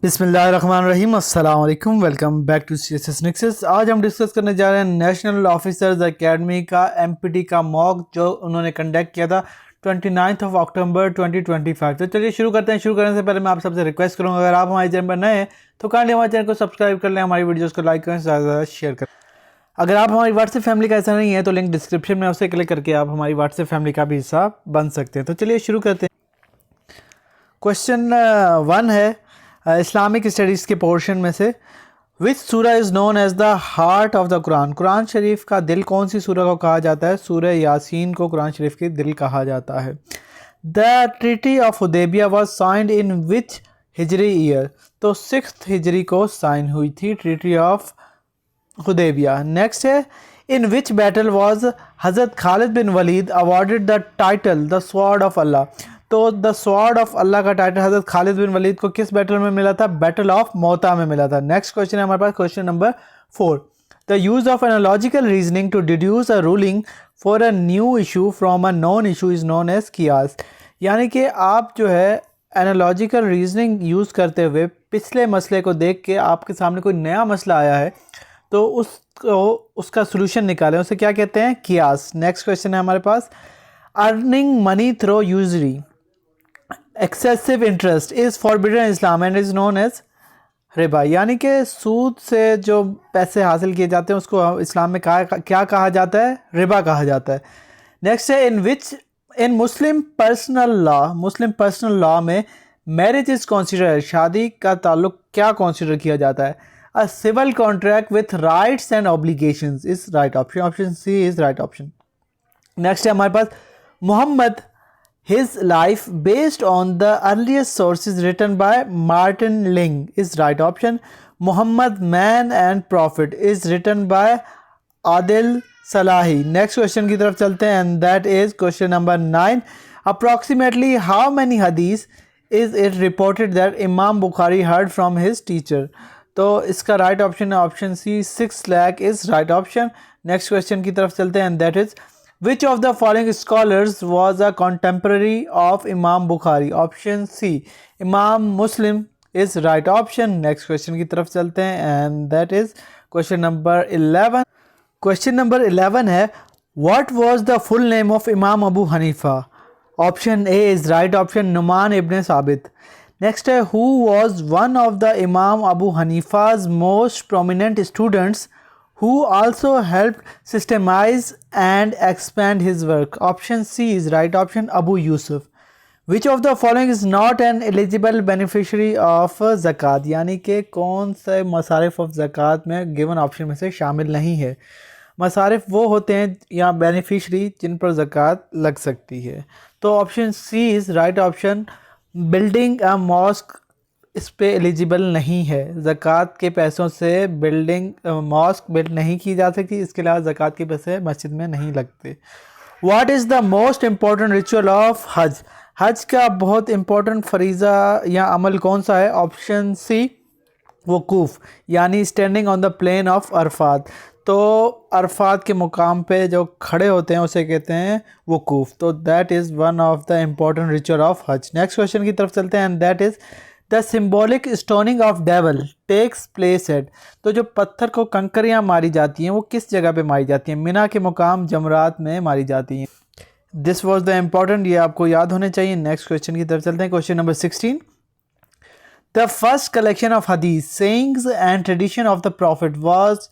बिस्मिल्लाहिर्रहमानिर्रहीम, अस्सलाम वालेकुम। Welcome back to CSS nexus. आज हम डिस्कस करने जा रहे हैं नेशनल ऑफिसर्स एकेडमी का MPT का मॉक जो उन्होंने कंडक्ट किया था 29 अक्टूबर 2025। तो चलिए शुरू करते हैं। शुरू करने से पहले मैं आप सबसे रिक्वेस्ट करूंगा, अगर आप हमारे चैनल पर नए हैं तो काइंडली हमारे चैनल को सब्सक्राइब कर लें, हमारी वीडियोज़ को लाइक करें, ज़्यादा से ज़्यादा शेयर करें। अगर आप हमारी व्हाट्सएप फैमिली का हिस्सा नहीं है तो लिंक डिस्क्रिप्शन में, उससे क्लिक करके आप हमारी व्हाट्सएप फैमिली का भी हिस्सा बन सकते हैं। तो चलिए शुरू करते हैं। क्वेश्चन 1 है इस्लामिक स्टडीज़ के पोर्शन में से, विच सूरा is known as the heart of the Quran. Quran शरीफ का दिल कौन सी सूरा को कहा जाता है? सूरह यासीन को कुरान शरीफ के दिल कहा जाता है। The treaty of Hudaybiyyah was signed in which हिजरी ईयर। तो 6th हिजरी को साइन हुई थी ट्रीटी ऑफ हुदैबिया। नेक्स्ट है, इन विच बैटल वाज हज़रत Khalid bin Walid awarded the title the sword of Allah. तो द स्वॉर्ड ऑफ अल्लाह का टाइटल हज़रत खालिद बिन वलीद को किस बैटल में मिला था? बैटल ऑफ मोता में मिला था। नेक्स्ट क्वेश्चन है हमारे पास, question number 4। The use of analogical reasoning to deduce a ruling for a new issue from a non issue is known as कियास। यानी कि आप जो है एनालॉजिकल रीजनिंग यूज़ करते हुए पिछले मसले को देख के आपके सामने कोई नया मसला आया है तो उसका सोल्यूशन निकालें, उसे क्या कहते हैं? कियास। नेक्स्ट क्वेश्चन है हमारे पास, earning money through usury excessive interest is forbidden Islam and is known as रिबा। यानी कि सूद से जो पैसे हासिल किए जाते हैं उसको इस्लाम में क्या कहा जाता है? रिबा कहा जाता है। नेक्स्ट है, इन मुस्लिम पर्सनल लॉ में मैरिज इज़ कॉन्सिडर, शादी का ताल्लुक क्या कॉन्सिडर किया जाता है? A civil contract with rights and obligations is right option, option C is right option. Next है हमारे पास, Mohammad his life based on the earliest sources written by Martin Ling is right option. Muhammad Man and Prophet is written by Adil Salahi. Next question की तरफ चलते हैं and that is question number 9. Approximately how many hadith is it reported that Imam Bukhari heard from his teacher? तो इसका right option है option C, 6 lakh is right option. Next question की तरफ चलते हैं and that is, which of the following scholars was a contemporary of Imam Bukhari? Option C, Imam Muslim is right option. Next question की तरफ चलते हैं and that is question number 11. Question number 11 है, what was the full name of Imam Abu Hanifa? Option A is right option, Numan ibn Sabit. Next है, who was one of the Imam Abu Hanifa's most prominent students who also helped systemize and expand his work? Option C is right option, Abu Yusuf. Which of the following is not an eligible beneficiary of ज़कात? यानी कि कौन से मसारिफ of ज़कात में given option में से शामिल नहीं है? मसारिफ वो होते हैं या बेनिफिशरी जिन पर ज़कात लग सकती है। तो option C is right option, building a mosque इस पे एलिजिबल नहीं है। ज़कात के पैसों से बिल्डिंग मॉस्क बिल्ड नहीं की जा सकती, इसके अलावा ज़कात के पैसे मस्जिद में नहीं लगते। What is the most important ritual of हज? हज का बहुत इम्पोर्टेंट फरीज़ा या अमल कौन सा है? ऑप्शन सी, वकूफ़, यानी standing on the plain of Arafat. तो अरफात के मुकाम पे जो खड़े होते हैं उसे कहते हैं वकूफ़। तो that is one of the important ritual of हज। नेक्स्ट क्वेश्चन की तरफ चलते हैं and that is, the symbolic stoning of devil takes place at. तो जो पत्थर को कंकरियाँ मारी जाती हैं वो किस जगह पे मारी जाती हैं? मिना के मुकाम जमरात में मारी जाती हैं। दिस वॉज द इम्पॉर्टेंट, ये आपको याद होने चाहिए। नेक्स्ट क्वेश्चन की तरफ चलते हैं, question number 16। The first collection of हदीस sayings and tradition of the prophet was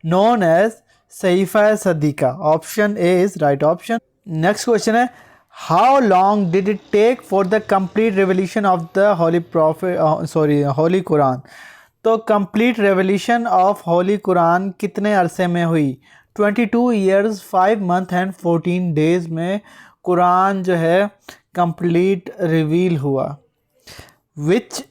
known as सहीफ़ा सदीका। Option A is right option. Next question है, how long did it take for the complete revolution of the holy Quran? तो complete revolution of holy Quran कितने अरसे में हुई? 22 years 5 month and 14 days में कुरान जो है कंप्लीट रिवील हुआ। विच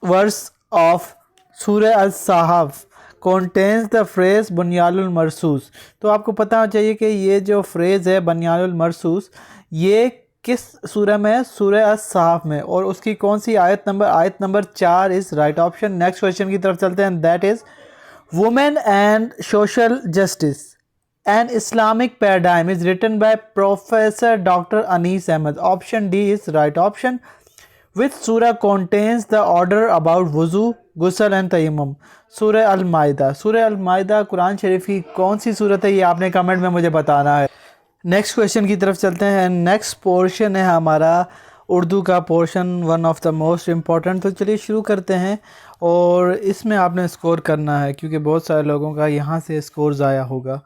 वर्स ऑफ सूरह अस-सहफ contains the phrase बुनियानुल मरसूस? तो आपको पता होना चाहिए कि ये जो फ्रेज़ है बुनियानुल मरसूस ये किस सूरह में है? सूरह अस-सहफ में। और उसकी कौन सी आयत number 4 is right option. Next question की तरफ चलते हैं, that is, women and social justice and Islamic paradigm is written by professor doctor Anis Ahmad. Option D is right option. Which सूरा कॉन्टेन्स द ऑर्डर अबाउट वज़ू, गुसल एंड तयम्मुम? सूरह अल माइदा। सूरह अल माइदा कुरान शरीफ की कौन सी सूरत है, ये आपने कमेंट में मुझे बताना है। नेक्स्ट क्वेश्चन की तरफ चलते हैं। नेक्स्ट पोर्शन है हमारा उर्दू का portion, one of the most important. तो चलिए शुरू करते हैं, और इसमें आपने स्कोर करना है क्योंकि बहुत सारे लोगों का यहाँ से स्कोर ज़ाया होगा।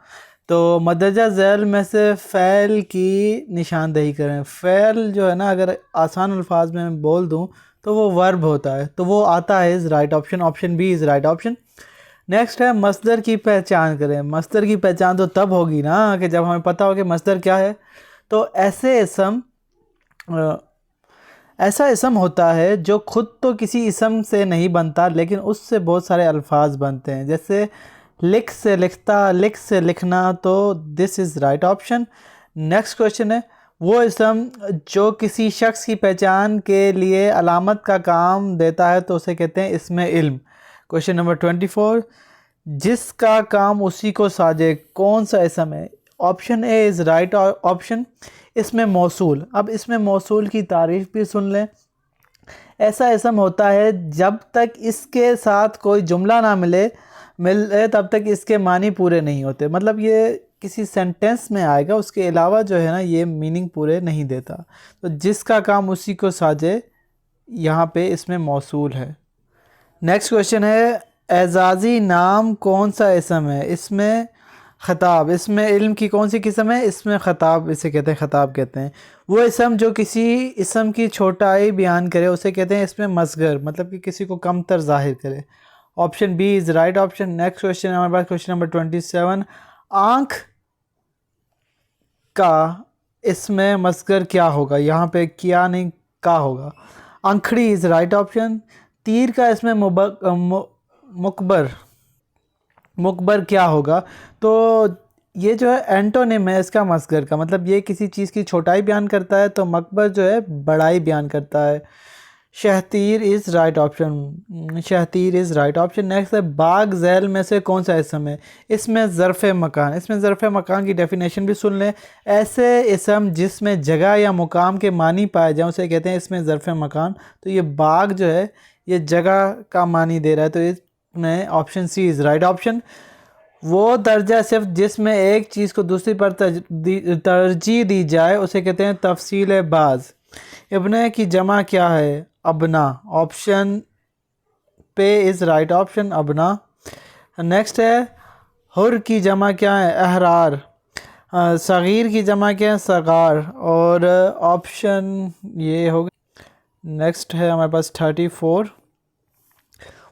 तो मदरजा ज़ैल में से फ़ैल की निशानदेही करें। फ़ैल जो है ना, अगर आसान अल्फाज में बोल दूँ तो वो वर्ब होता है, तो वो आता है is right option, option B is right option. Next है मस्दर की पहचान करें। मस्दर की पहचान तो तब होगी ना कि जब हमें पता हो कि मस्दर क्या है। तो ऐसा इसम होता है जो खुद तो किसी इसम से नहीं बनता लेकिन उससे बहुत सारे अल्फाज बनते हैं, जैसे लिख से लिखता, लिख से लिखना, तो this is right option. Next question है वो इसम जो किसी शख्स की पहचान के लिए अलामत का काम देता है तो उसे कहते हैं इसमें इल्म। क्वेश्चन नंबर 24, जिसका काम उसी को साजे, कौन सा इसम है? Option A is right option. इसमें मौसूल। अब इसमें मौसूल की तारीफ़ भी सुन लें। ऐसा इसम होता है जब तक इसके साथ कोई जुमला ना मिले तब तक इसके मानी पूरे नहीं होते। मतलब ये किसी सेंटेंस में आएगा, उसके अलावा जो है ना ये मीनिंग पूरे नहीं देता। तो जिसका काम उसी को साजे, यहाँ पे इसमें मौसूल है। नेक्स्ट क्वेश्चन है एजाज़ी नाम कौन सा इसम है? इसमें ख़ताब। इसमें इल्म की कौन सी किस्म है? इसमें ख़ताब इसे कहते हैं, ख़ताब कहते हैं। वो इसम जो किसी इसम की छोटाई बयान करे उसे कहते हैं इसमें मसगर, मतलब कि किसी को कमतर ज़ाहिर करे। Option B is right option. Next question हमारे पास क्वेश्चन नंबर 27, आँख का इसमें मसगर क्या होगा? यहाँ पे क्या नहीं का होगा। आंखड़ी इज़ राइट ऑप्शन। तीर का इसमें मुकबर क्या होगा? तो ये जो है एंटोनिम है इसका मसगर का, मतलब ये किसी चीज़ की छोटाई बयान करता है, तो मकबर जो है बड़ाई बयान करता है। शहतीर इज़ राइट ऑप्शन। शहतीर इज़ राइट ऑप्शन। नेक्स्ट है बाग झैल में से कौन सा इसम है? इसमें ज़र्फ़ मकान। इसमें ज़र्फ़ मकान की डेफिनेशन भी सुन लें। ऐसे इसम जिसमें जगह या मुकाम के मानी पाए जाएँ उसे कहते हैं इसमें ज़र्फ़ मकान। तो ये बाग जो है ये जगह का मानी दे रहा है, तो इसमें option C is right option. वो दर्जा सिर्फ जिसमें एक चीज़ को दूसरी पर तरजीह दी जाए उसे कहते हैं तफसील बाज़। इब्ने की जमा क्या है? अबना। ऑप्शन पे इज़ राइट ऑप्शन, अबना। नेक्स्ट है हुर की जमा क्या है? अहरार। सगीर की जमा क्या है? सगार। और ऑप्शन ये हो गया। नेक्स्ट है हमारे पास 34,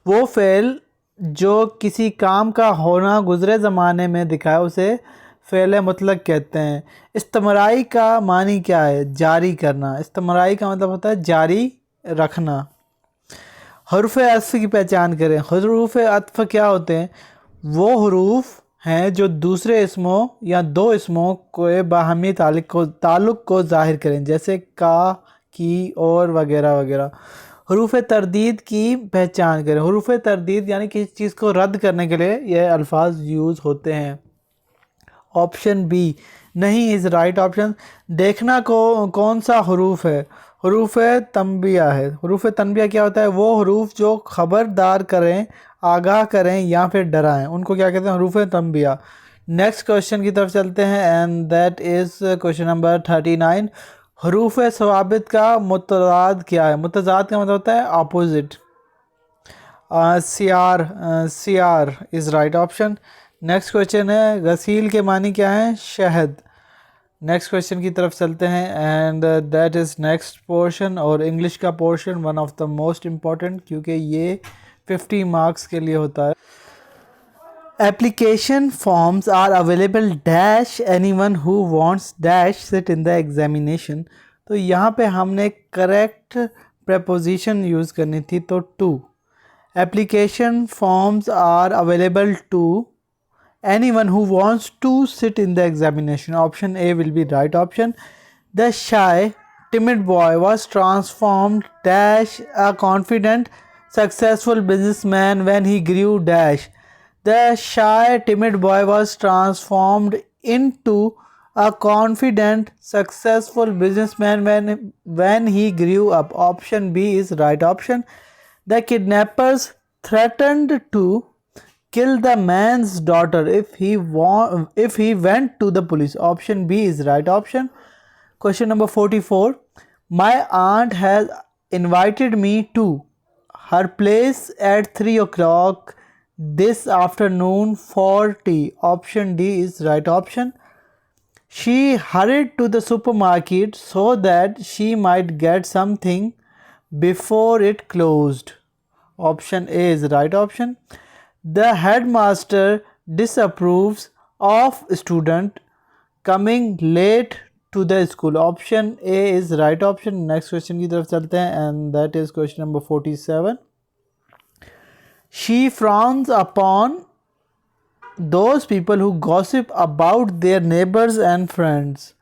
वो फ़ेल जो किसी काम का होना गुज़रे ज़माने में दिखाए उसे फ़ेल मुतलक कहते हैं। इस्तमराई का मानी क्या है? जारी करना। इस्तमराई का मतलब होता है जारी रखना। हरूफ अत्फ़ की पहचान करें। हरूफ अत्फ़ क्या होते हैं? वो हरूफ हैं जो दूसरे इसमों या दो इसमों के बाहमी ताल्लुक़ को ज़ाहिर करें, जैसे का, की और वगैरह वगैरह। हरूफ तरदीद की पहचान करें। हरूफ तरदीद यानी किसी चीज़ को रद्द करने के लिए यह अल्फाज यूज़ होते हैं। ऑप्शन बी नहीं इज़ राइट ऑप्शन। देखना को कौन सा हरूफ है? हरूफ तंबिया है। हरूफ तंबिया क्या होता है? वो हरूफ जो ख़बरदार करें, आगाह करें या फिर डराएं, उनको क्या कहते हैं? हरूफ तंबिया। नेक्स्ट क्वेश्चन की तरफ चलते हैं, and that is question number 39। हरूफ सवाबित का मुतज़ाद क्या है? मुतज़ाद का मतलब होता है अपोजिट। सियार is right option. Next question है गसील के मानी क्या है? शहद। नेक्स्ट क्वेश्चन की तरफ चलते हैं, and that is next portion, और इंग्लिश का portion one of the most important क्योंकि ये 50 मार्क्स के लिए होता है। Application forms are available dash anyone who wants dash sit in the examination. तो यहाँ पे हमने करेक्ट प्रपोजिशन यूज़ करनी थी, तो to. Application forms are available to anyone who wants to sit in the examination. Option A will be right option. The shy timid boy was transformed dash a confident successful businessman when he grew dash. The shy timid boy was transformed into a confident, successful businessman when he grew up. Option B is right option. The kidnappers threatened to kill the man's daughter if he went to the police. Option B is right option. Question number 44. My aunt has invited me to her place at 3 o'clock this afternoon for tea. Option D is right option. She hurried to the supermarket so that she might get something before it closed. Option A is right option. The headmaster disapproves of student coming late to the school. Option A is right option. Next question की तरफ चलते हैं and that is question number 47. She frowns upon those people who gossip about their neighbors and friends.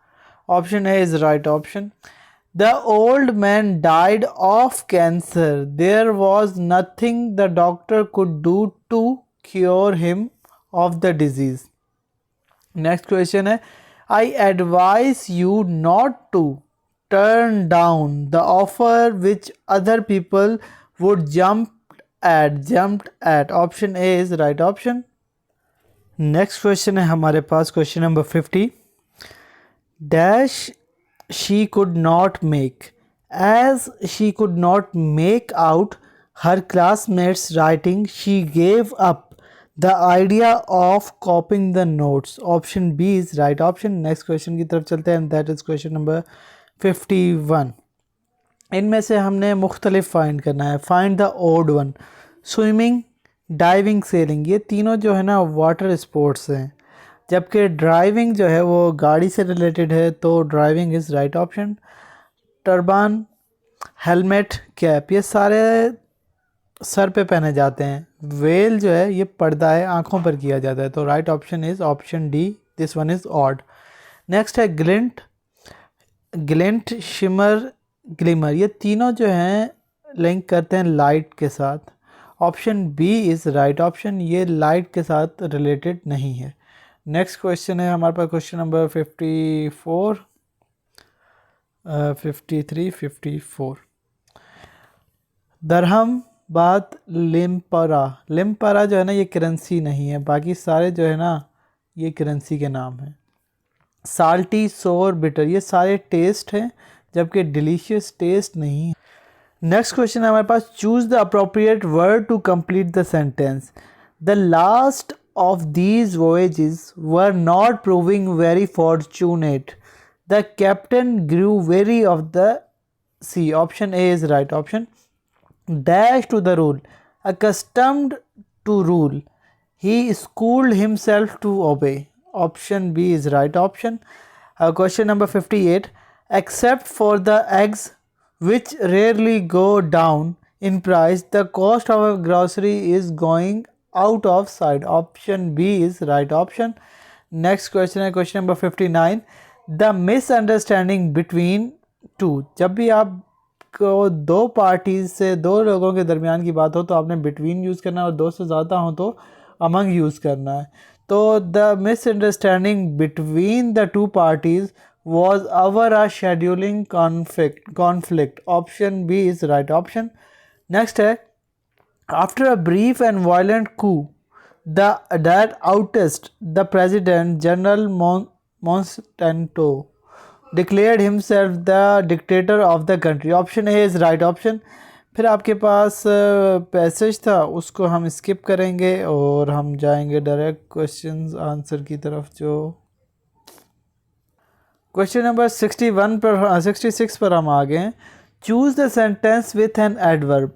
Option A is right option. The old man died of cancer. There was nothing the doctor could do to cure him of the disease. Next question है, I advise you not to turn down the offer which other people would jumped at. Option A is right option. Next question है हमारे पास question number 50. Dash she could not make as she could not make out her classmates writing she gave up the idea of copying the notes. Option B is right option. Next question की तरफ चलते हैं that is question number 51. इनमें से हमने मुख्तलिफ find करना है. Find the odd one. Swimming, diving, sailing, ये तीनों जो है ना वाटर स्पोर्ट्स हैं, जबकि ड्राइविंग जो है वो गाड़ी से रिलेटेड है, तो driving is right option. Turban, helmet, cap, ये सारे सर पे पहने जाते हैं. वेल जो है ये पर्दा है, आँखों पर किया जाता है, तो right option is option D. This one is odd. Next है ग्लिंट, ग्लिंट, शिमर, ग्लिमर, ये तीनों जो हैं लिंक करते हैं लाइट के साथ. Option B is right option. ये लाइट के साथ रिलेटेड नहीं है. नेक्स्ट क्वेश्चन है हमारे पास क्वेश्चन नंबर 54, 53, 54. दरहम, बात, लिम्परा. लिम्परा जो है ना ये करेंसी नहीं है, बाकी सारे जो है ना ये करेंसी के नाम हैं. साल्टी, सोर, बिटर, ये सारे टेस्ट हैं, जबकि डिलीशियस टेस्ट नहीं है. नेक्स्ट क्वेश्चन है हमारे पास. Choose the appropriate word to complete the sentence. The last of these voyages were not proving very fortunate. The captain grew weary of the sea. Option A is right option. Dash to the rule, accustomed to rule, he schooled himself to obey. Option B is right option. Question number 58. Except for the eggs which rarely go down in price, the cost of a grocery is going out of sight. Option B is right option. Next question है question number 59. The misunderstanding between two. जब भी आप को दो parties से, दो लोगों के दरमियान की बात हो तो आपने बिटवीन यूज़ करना है, और दो से ज़्यादा हो तो अमंग यूज़ करना है. तो the misunderstanding between the two parties was over a scheduling conflict. Option B is right option. Next है, after a brief and violent coup that ousted the president, General Monsanto declared himself the dictator of the country. Option A is right option. फिर आपके पास passage था, उसको हम skip करेंगे और हम जाएंगे डायरेक्ट क्वेश्चंस आंसर की तरफ. जो क्वेश्चन नंबर 66 पर हम आ गए हैं. Choose the sentence with an adverb.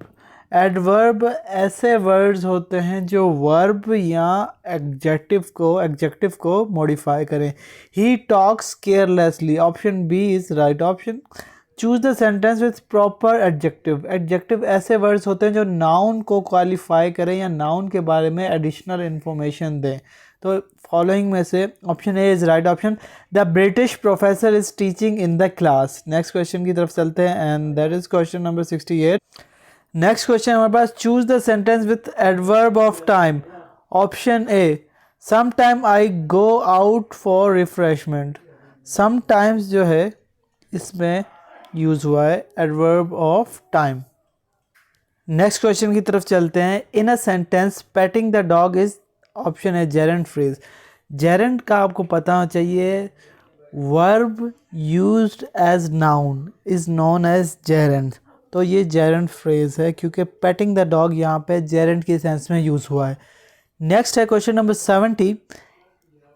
Adverb ऐसे वर्ड्स होते हैं जो वर्ब या एडजेक्टिव को मॉडिफाई करें. He talks carelessly. Option B is right option. Choose the sentence with proper adjective. Adjective ऐसे वर्ड्स होते हैं जो नाउन को क्वालिफाई करें या नाउन के बारे में एडिशनल इन्फॉर्मेशन दें. तो फॉलोइंग में से option A is right option. The British professor is teaching in the class. Next question की तरफ चलते हैं and that is question number 68. Next question हमारे पास. Choose the sentence with adverb of time. Option A, some time I go out for refreshment. Sometimes जो है इसमें use हुआ है adverb of time. Next question की तरफ चलते हैं। In a sentence petting the dog is, option है जेरेंट फ्रेज। जेरेंट का आपको पता होना चाहिए, verb used as noun is known as gerund. तो ये जेरेंट फ्रेज है क्योंकि पेटिंग द डॉग यहाँ पे जेरेंट के सेंस में यूज़ हुआ है। नेक्स्ट है question number 70।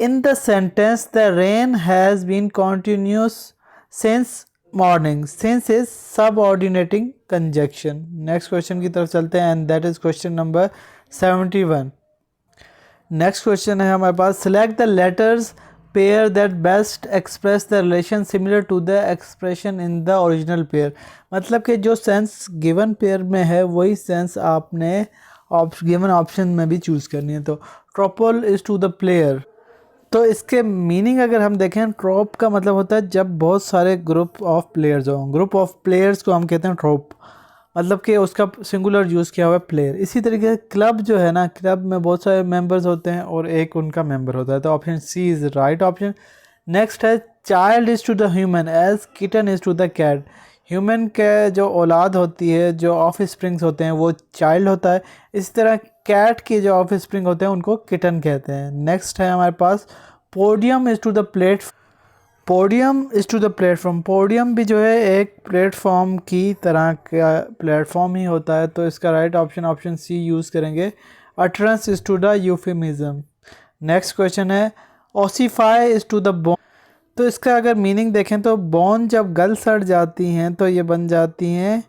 In the sentence the rain has been continuous since morning, since is subordinating conjunction. Next question की तरफ चलते हैं and that is question number 71। Next question है हमारे पास, select the letters pair that best express the relation similar to the expression in the original pair. मतलब कि जो सेंस गिवन पेयर में है वही सेंस आपने गिवन ऑप्शन में भी चूज़ करनी है। तो ट्रोपल इज टू द प्लेयर, तो इसके मीनिंग अगर हम देखें, ट्रोप का मतलब होता है जब बहुत सारे ग्रुप ऑफ प्लेयर्स हों। ग्रुप ऑफ प्लेयर्स को हम कहते हैं ट्रोप, मतलब कि उसका सिंगुलर यूज़ किया हुआ है प्लेयर। इसी तरीके से क्लब जो है ना, क्लब में बहुत सारे मेंबर्स होते हैं और एक उनका मेंबर होता है। तो option C is right option. Next है child is to the human as kitten is to the cat. Human के जो औलाद होती है, जो ऑफ स्प्रिंग्स होते हैं, वो चाइल्ड होता है। इसी तरह कैट के जो ऑफ स्प्रिंग होते हैं उनको किटन कहते हैं। नेक्स्ट है हमारे पास podium is to the plate, podium is to the platform. Podium भी जो है एक प्लेटफॉर्म की तरह का प्लेटफॉर्म ही होता है। तो इसका right option option C use करेंगे। Utterance is to the euphemism. Next question है ossify is to the bone. तो इसका अगर मीनिंग देखें तो बोन जब गल सड़ जाती हैं तो ये बन जाती हैं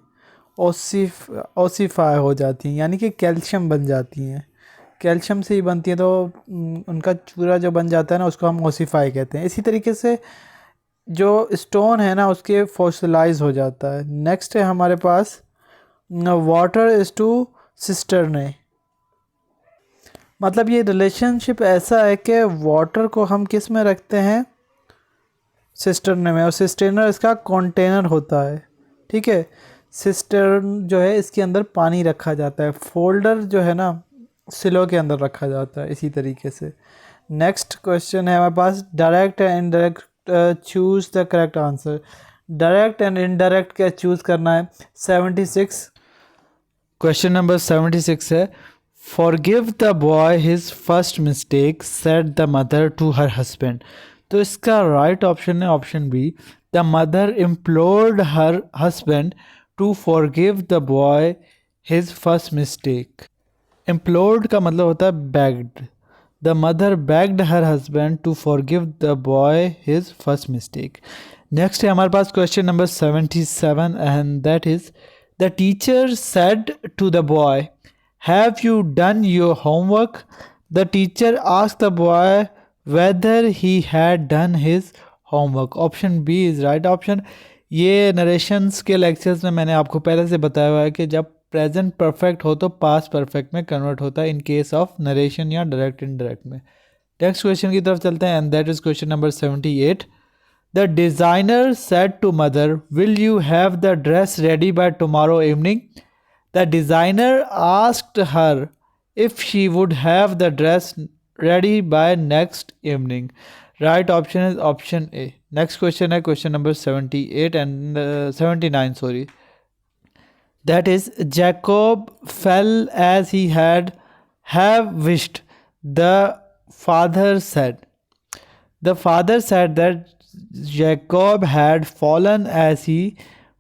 ओसीफाई हो जाती हैं, यानी कि कैल्शियम बन जाती हैं। कैल्शियम से ही बनती है, तो उनका चूरा जो बन जाता है ना उसको हम ओसीफाई कहते हैं। इसी तरीके से जो स्टोन है ना उसके फॉसिलाइज हो जाता है। नेक्स्ट है हमारे पास वाटर इज़ टू सिस्टर्ने। मतलब ये रिलेशनशिप ऐसा है कि वाटर को हम किस में रखते हैं, सिस्टर्न में, और सिस्टर्नर इसका कंटेनर होता है। ठीक है, सिस्टर्न जो है इसके अंदर पानी रखा जाता है, फोल्डर जो है ना सिलो के अंदर रखा जाता है। इसी तरीके से नेक्स्ट क्वेश्चन है हमारे पास, direct and indirect choose the correct answer. Direct and indirect क्या चूज़ करना है। 76 क्वेश्चन नंबर 76 है, forgive the boy his first mistake said the mother to her husband. तो इसका राइट ऑप्शन है option B, the mother implored her husband to forgive the boy his first mistake. Implored का मतलब होता है begged. The mother begged her husband to forgive the boy his first mistake. Next है हमारे पास question number 77 and that is, the teacher said to the boy have you done your homework. The teacher asked the boy whether he had done his homework. Option B is right option. ये narrations के lectures में मैंने आपको पहले से बताया हुआ है कि जब प्रेजेंट परफेक्ट हो तो पास्ट परफेक्ट में कन्वर्ट होता है इन केस ऑफ नरेशन या डायरेक्ट इनडायरेक्ट में। नेक्स्ट क्वेश्चन की तरफ चलते हैं and that is question number 78। The designer said to mother will you have the dress ready by tomorrow evening. The designer asked her if she would have the dress ready by next evening. Right option is option A. Next question है question number 78 and 79 sorry. That is, Jacob fell as he had have wished. The father said. The father said that Jacob had fallen as he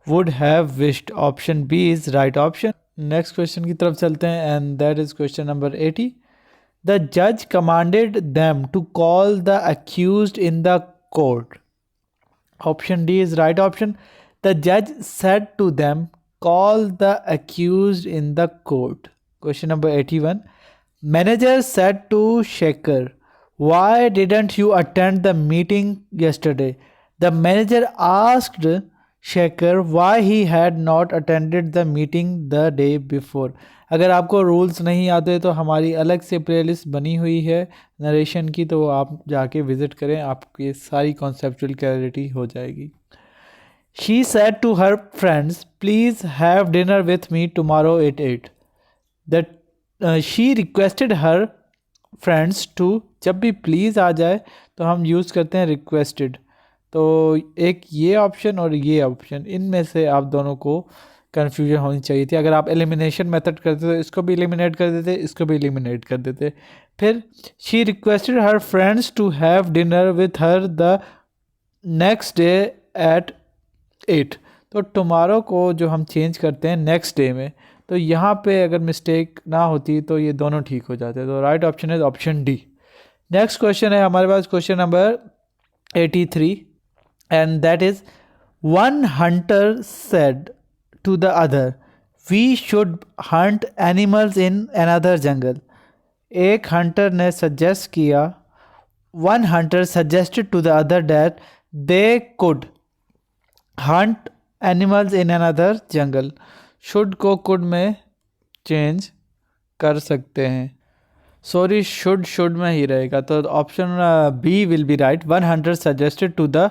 would have wished. Option B is right option. Next question की तरफ चलते हैं and that is question number 80. The judge commanded them to call the accused in the court. Option D is right option. The judge said to them, call the accused in the court. Question number 81. Manager said to Shaker, why didn't you attend the meeting yesterday? The manager asked Shaker why he had not attended the meeting the day before. अगर आपको rules नहीं आते तो हमारी अलग से playlist बनी हुई है नरेशन की, तो आप जाके विज़िट करें, आपकी सारी कॉन्सेप्चुअल क्लैरिटी हो जाएगी। She said to her friends, please have dinner with me tomorrow at 8. That she requested her friends to, जब भी please आ जाए तो हम यूज़ करते हैं requested, तो एक ये ऑप्शन और ये ऑप्शन, इनमें से आप दोनों को कन्फ्यूजन होनी चाहिए थी। अगर आप एलिमिनेशन मेथड करते तो इसको भी एलिमिनेट कर देते, इसको भी एलिमिनेट कर देते। फिर she requested her friends to have dinner with her the next day at 8। तो टुमारो को जो हम चेंज करते हैं नेक्स्ट डे में, तो यहाँ पे अगर मिस्टेक ना होती तो ये दोनों ठीक हो जाते। तो राइट ऑप्शन है ऑप्शन डी। नेक्स्ट क्वेश्चन है हमारे पास question number 83, and that is one hunter said to the other we should hunt animals in another jungle. एक हंटर ने सजेस्ट किया, one hunter suggested to the other that they could hunt animals in another jungle. Should को could में change कर सकते हैं, sorry should में ही रहेगा, तो option B will B right. One hunter suggested to the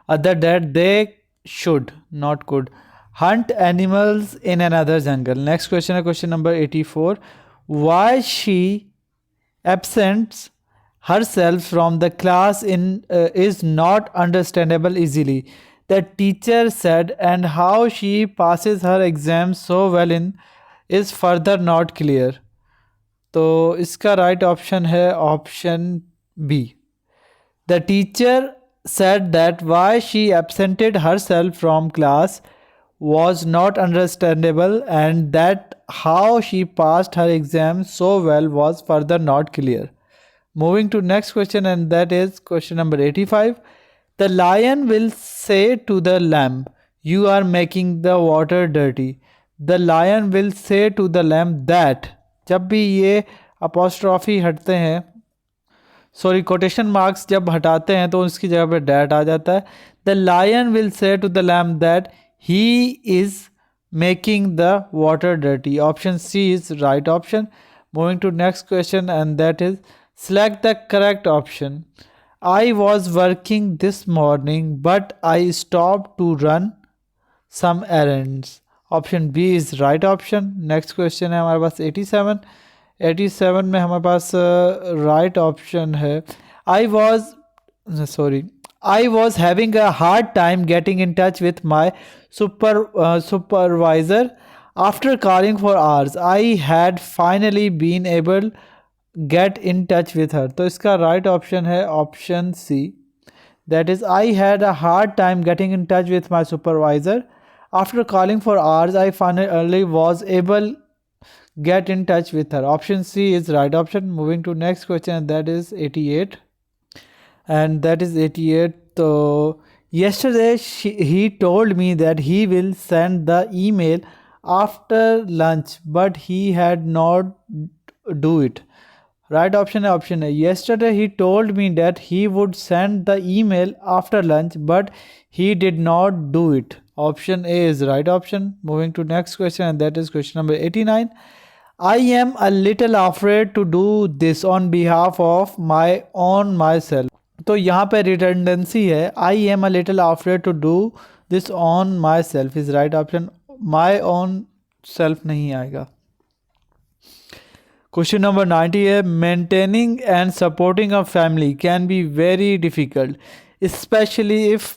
other that they should not could hunt animals in another jungle. Next question है question number 84, why she absents herself from the class is not understandable easily, the teacher said, and how she passes her exams so well in is further not clear। तो इसका right option है option B. The teacher said that why she absented herself from class was not understandable and that how she passed her exam so well was further not clear। Moving to next question, and that is question number 85. The lion will say to the lamb, you are making the water dirty। The lion will say to the lamb that, जब भी ये apostrophe हटते हैं, sorry quotation marks जब हटाते हैं तो उसकी जगह पे डैट आ जाता है। The lion will say to the lamb that he is making the water dirty. Option C is right option. Moving to next question, and that is select the correct option। I was working this morning but I stopped to run some errands। Option B is right option. Next question है हमारे पास 87 में हमारे पास right option है I was having a hard time getting in touch with my supervisor after calling for hours I had finally been able get in touch with her. तो इसका right option है option C, that is I had a hard time getting in touch with my supervisor after calling for hours I finally was able get in touch with her। Option C is right option। Moving to next question, and that is 88, and that is 88। So yesterday he told me that he will send the email after lunch but he had not do it। Right option है option A। Yesterday he told me that he would send the email after lunch but he did not do it। Option A is right option। Moving to next question, and that is question number 89। I am a little afraid to do this on behalf of my own myself। तो यहाँ पे redundancy है, I am a little afraid to do this on myself is right option। my own self नहीं आएगा। Question number 90 है, maintaining and supporting a family can be very difficult especially if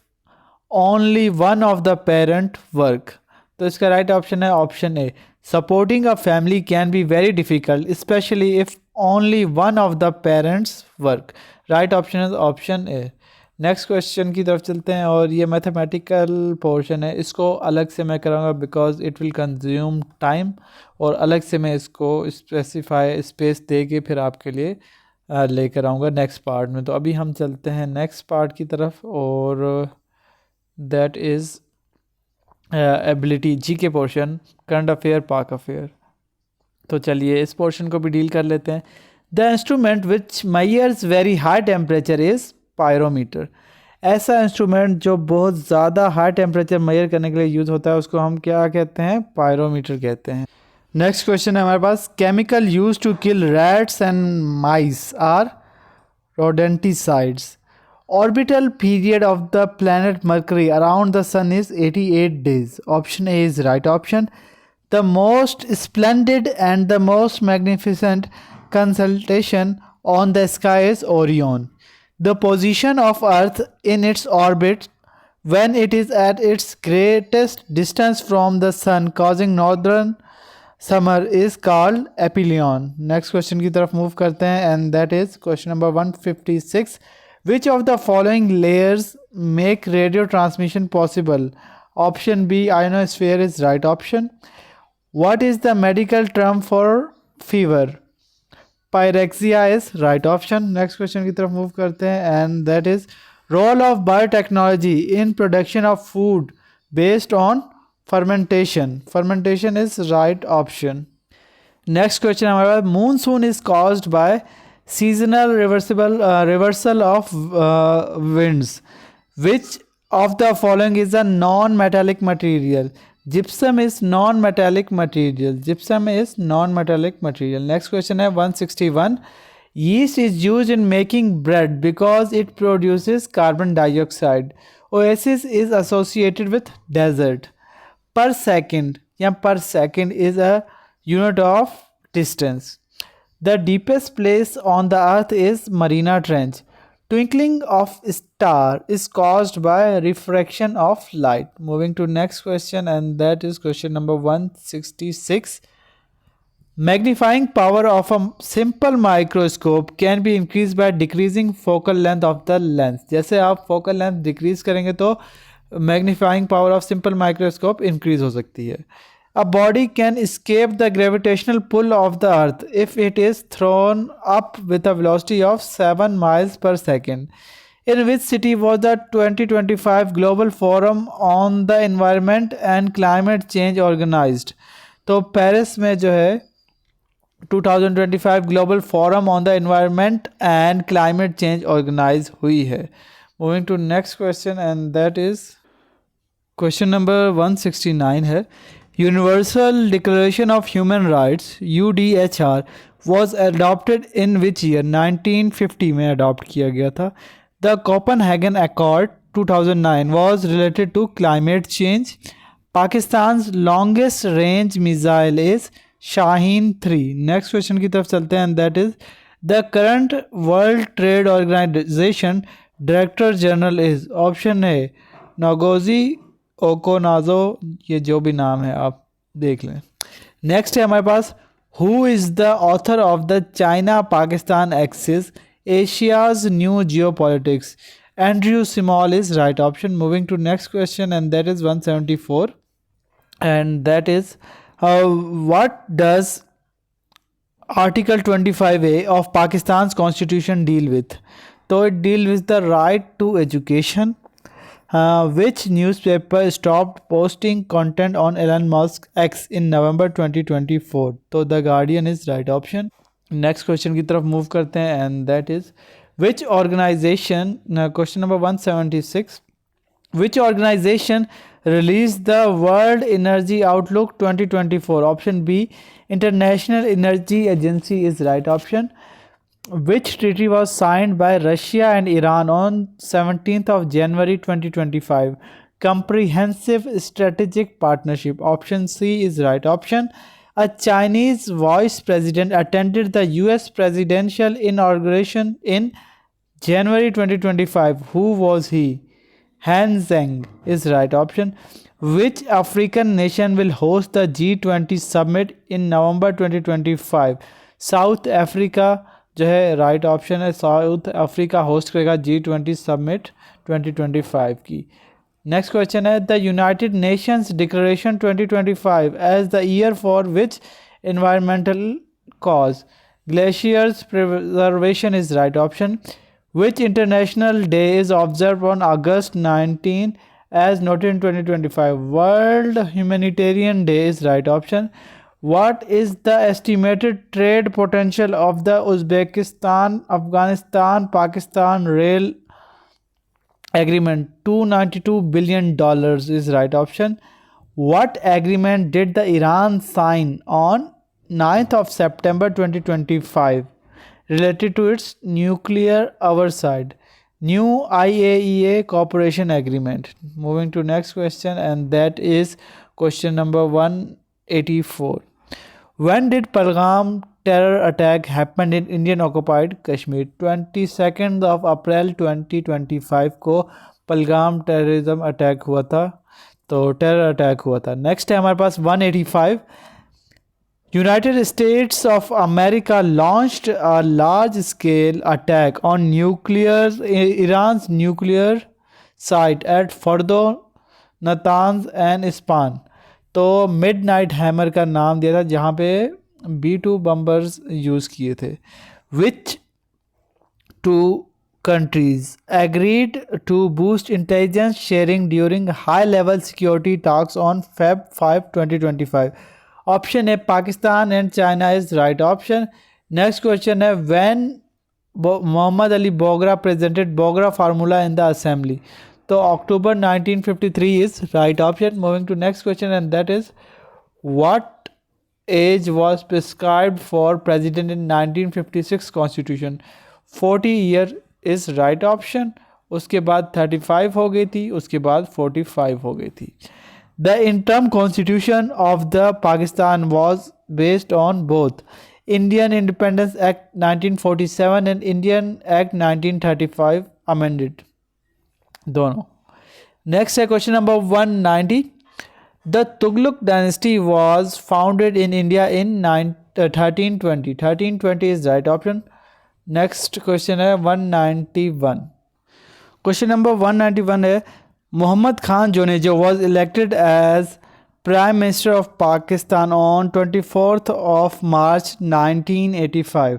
only one of the parent work। तो इसका right option है option A. Supporting a family can be very difficult specially if only one of the parents work. Right option है option A. Next question की तरफ चलते हैं, और ये मैथमेटिकल पोर्शन है, इसको अलग से मैं कराऊंगा because it will consume time, और अलग से मैं इसको स्पेसिफाई स्पेस दे के फिर आपके लिए लेकर आऊँगा नेक्स्ट पार्ट में। तो अभी हम चलते हैं नेक्स्ट पार्ट की तरफ, और दैट इज़ एबिलिटी जी के पोर्शन, करंट अफेयर, पाक अफेयर। तो चलिए इस पोर्शन को भी डील कर लेते हैं। The instrument which measures very high temperature is pyrometer. ऐसा इंस्ट्रूमेंट जो बहुत ज़्यादा हाई टेम्परेचर मेजर करने के लिए यूज़ होता है उसको हम क्या कहते हैं? पायरोमीटर कहते हैं। नेक्स्ट क्वेश्चन है हमारे पास, chemical use to kill rats and mice are rodenticides. Orbital period of the planet Mercury around the Sun is 88 days। Option A is right option। The most splendid and the most magnificent constellation on the sky is Orion। The position of Earth in its orbit when it is at its greatest distance from the sun, causing northern summer, is called aphelion. Next question की तरफ move करते हैं, and that is question number 156. Which of the following layers make radio transmission possible? Option B, ionosphere is right option. What is the medical term for fever? Pyrexia is right option. Next question की तरफ move करते हैं, and that is role of biotechnology in production of food based on fermentation. Fermentation is right option. Next question हमारे पास, monsoon is caused by seasonal reversal of winds. Which of the following is a non-metallic material? Gypsum is non-metallic material. Gypsum is non-metallic material. Next question है 161. Yeast is used in making bread because it produces carbon dioxide. Oasis is associated with desert. Per second या per second is a unit of distance. The deepest place on the earth is Mariana Trench. Twinkling of star is caused by refraction of light. Moving to next question, and that is question number 166. Magnifying power of a simple microscope can be increased by decreasing focal length of the lens. जैसे आप focal length decrease करेंगे तो magnifying power of simple microscope increase हो सकती है. A body can escape the gravitational pull of the earth if it is thrown up with a velocity of 7 miles per second. In which city was the 2025 Global Forum on the Environment and Climate Change organized? तो Paris में जो है 2025 Global Forum on the Environment and Climate Change organized हुई है. Moving to next question, and that is question number 169 है. Universal Declaration of Human Rights UDHR was adopted in which year? 1950 में adopt किया गया था. The Copenhagen Accord 2009 was related to climate change. Pakistan's longest range missile is Shaheen 3. Next question की तरफ चलते हैं, and that is the current World Trade Organization Director General is. Option A Ngozi ओकोनाजो, ये जो भी नाम है आप देख लें. नेक्स्ट है हमारे पास, who is the author of the China Pakistan axis Asia's new geopolitics? Andrew Small is right option. Moving to next question, and that is 174, and that is what does article 25A of Pakistan constitution deal with? तो it deal with the right to education. Which newspaper stopped posting content on Elon Musk X in November 2024? तो The Guardian is right option. Next question की तरफ move करते हैं, and that is which organization, question number 176, which organization released the World Energy Outlook 2024? Option B International Energy Agency is right option. Which treaty was signed by Russia and Iran on 17th of January 2025? Comprehensive Strategic Partnership. Option C is right option. A Chinese vice president attended the US presidential inauguration in January 2025. Who was he? Han Zheng is right option. Which African nation will host the G20 summit in November 2025? South Africa जो है राइट option है. South Africa host करेगा G20 summit 2025 की. Next question है, the United Nations declaration 2025 as the year for which environmental cause? Glaciers preservation is right option. Which international day is observe on August 19 as noted in 2025? World humanitarian day is right option. What is the estimated trade potential of the Uzbekistan-Afghanistan-Pakistan rail agreement? $292 billion is right option. What agreement did the Iran sign on 9th of September 2025 related to its nuclear oversight? New IAEA cooperation agreement. Moving to next question, and that is question number 184. When did Pahalgam terror attack happened in Indian occupied Kashmir? 22nd of April 2025 को पलगाम terrorism attack हुआ था, तो terror attack हुआ था। Next है हमारे पास 185, United States of America launched a large scale attack on nuclear Iran nuclear site at Fordow Natanz and Isfahan. तो मिडनाइट हैमर का नाम दिया था जहाँ पे B-2 बम्बर्स यूज़ किए थे। विच to countries agreed to boost intelligence sharing during high-level security talks on Feb 5, 2025? Option A, Pakistan and China is right option. Next question है, when Muhammad Ali Bogra presented Bogra formula in the assembly? तो October 1953 is right option. Moving to next question, and that is, what age was prescribed for president in 1956 constitution? 40 year is right option. उसके बाद 35 हो गई थी, उसके बाद 45 हो गई थी। The interim constitution of the Pakistan was based on both Indian independence act 1947 and Indian act 1935 amended, दोनों। नेक्स्ट है question number 190, the Tughlaq dynasty was founded in India in 1320। 1320 is right option. Next question है 191, question number 191 है, Mohammad Khan Junejo was elected as prime minister of Pakistan on 24th of March 1985।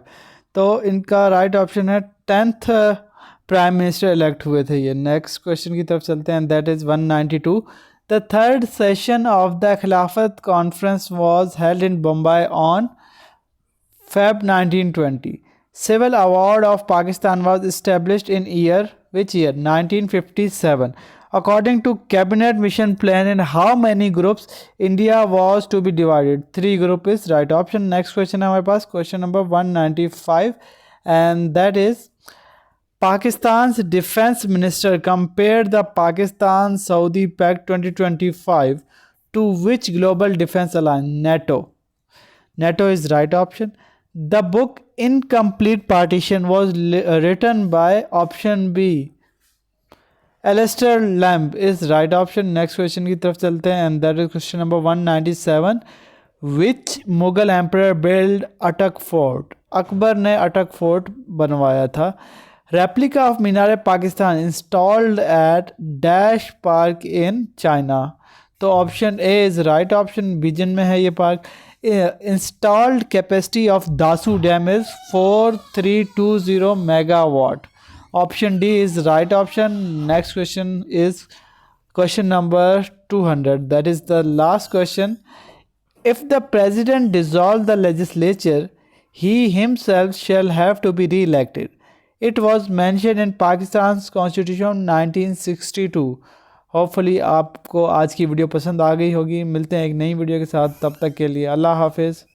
तो इनका right option है 10th prime minister elect हुए थे ये। Next question की तरफ चलते हैं, that is 192, the third session of the Khilafat conference was held in Bombay on Feb 1920। Civil Award of Pakistan was established in year, which year? 1957. According to cabinet mission plan, in how many groups India was to be divided? 3 group is right option. Next question है हमारे पास, question number 195, and that is, Pakistan's defense minister compared the Pakistan-Saudi Pact 2025 to which global defense alliance? NATO. NATO is right option. The book Incomplete Partition was written by option B, Alistair Lamb is right option. Next question की तरफ चलते हैं, and that is question number 197, which Mughal emperor built Atak Fort? Akbar ने अटक fort बनवाया था। Replica of Minar Pakistan installed at dash park in China. तो option A is right option, Beijing में है ये पार्क। Installed capacity of Dasu dam is 4320 megawatt. Option D is right option. Next question is question number 200, that is the last question. If the president dissolve the legislature he himself shall have to be re-elected. It was mentioned in Pakistan's Constitution 1962. Hopefully आपको आज की video पसंद आ गई होगी। मिलते हैं एक नई वीडियो के साथ, तब तक के लिए अल्लाह हाफिज़।